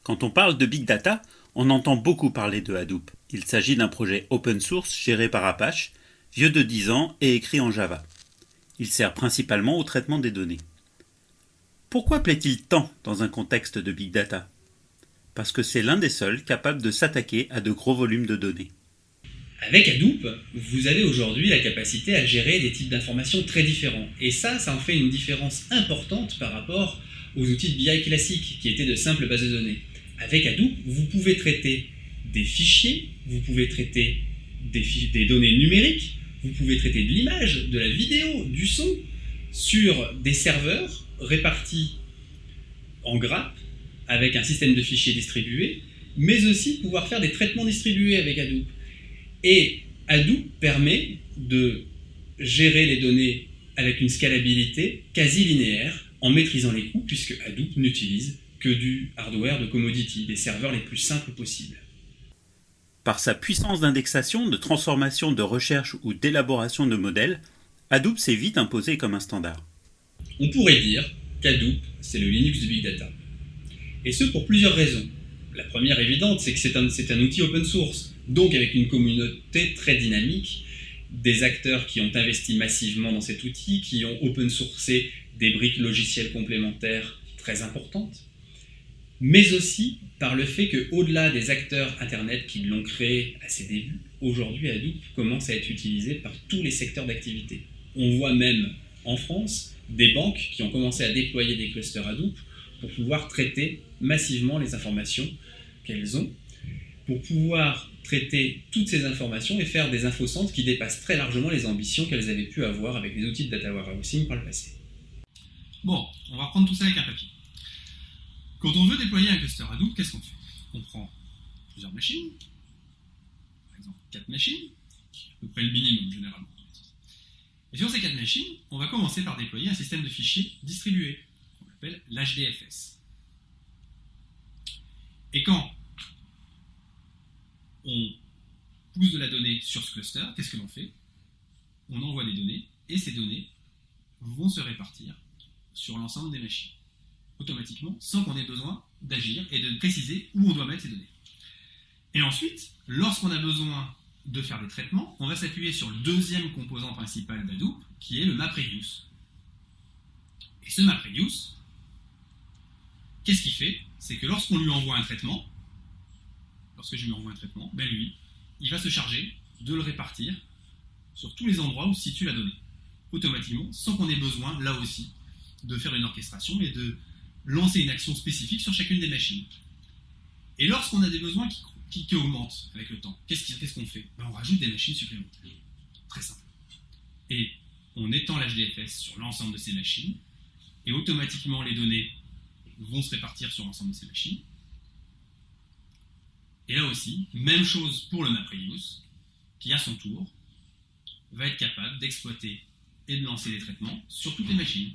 Quand on parle de Big Data, on entend beaucoup parler de Hadoop. Il s'agit d'un projet open source géré par Apache, vieux de 10 ans et écrit en Java. Il sert principalement au traitement des données. Pourquoi plaît-il tant dans un contexte de Big Data ? Parce que c'est l'un des seuls capables de s'attaquer à de gros volumes de données. Avec Hadoop, vous avez aujourd'hui la capacité à gérer des types d'informations très différents. Et ça en fait une différence importante par rapport aux outils de BI classiques, qui étaient de simples bases de données. Avec Hadoop, vous pouvez traiter des fichiers, vous pouvez traiter des données numériques, vous pouvez traiter de l'image, de la vidéo, du son, sur des serveurs répartis en grappes, avec un système de fichiers distribué, mais aussi pouvoir faire des traitements distribués avec Hadoop. Et Hadoop permet de gérer les données avec une scalabilité quasi linéaire en maîtrisant les coûts, puisque Hadoop n'utilise que du hardware de commodity, des serveurs les plus simples possibles. Par sa puissance d'indexation, de transformation, de recherche ou d'élaboration de modèles, Hadoop s'est vite imposé comme un standard. On pourrait dire qu'Hadoop, c'est le Linux du Big Data. Et ce pour plusieurs raisons. La première évidente, c'est que c'est un outil open source, donc avec une communauté très dynamique, des acteurs qui ont investi massivement dans cet outil, qui ont open sourcé des briques logicielles complémentaires très importantes, mais aussi par le fait qu'au-delà des acteurs Internet qui l'ont créé à ses débuts, aujourd'hui Hadoop commence à être utilisé par tous les secteurs d'activité. On voit même en France des banques qui ont commencé à déployer des clusters Hadoop pour pouvoir traiter massivement les informations qu'elles ont, pour pouvoir traiter toutes ces informations et faire des infocentres qui dépassent très largement les ambitions qu'elles avaient pu avoir avec les outils de data warehousing par le passé. Bon, on va reprendre tout ça avec un papier. Quand on veut déployer un cluster Hadoop, qu'est-ce qu'on fait ? On prend plusieurs machines, par exemple 4 machines, qui est à peu près le minimum généralement. Et sur ces 4 machines, on va commencer par déployer un système de fichiers distribué, qu'on appelle l'HDFS. Et quand on pousse de la donnée sur ce cluster, qu'est-ce que l'on fait ? On envoie des données, et ces données vont se répartir sur l'ensemble des machines, automatiquement, sans qu'on ait besoin d'agir et de préciser où on doit mettre ces données. Et ensuite, lorsqu'on a besoin de faire des traitements, on va s'appuyer sur le deuxième composant principal d'Hadoop, qui est le MapReduce. Et ce MapReduce, qu'est-ce qu'il fait ? C'est que lorsqu'on lui envoie un traitement, lorsque je lui envoie un traitement, ben lui, il va se charger de le répartir sur tous les endroits où se situe la donnée, automatiquement, sans qu'on ait besoin, là aussi, de faire une orchestration et de lancer une action spécifique sur chacune des machines. Et lorsqu'on a des besoins qui augmentent avec le temps, qu'est-ce qu'on fait ? Ben on rajoute des machines supplémentaires. Très simple. Et on étend l'HDFS sur l'ensemble de ces machines, et automatiquement les données vont se répartir sur l'ensemble de ces machines. Et là aussi, même chose pour le MapReduce, qui à son tour va être capable d'exploiter et de lancer des traitements sur toutes les machines.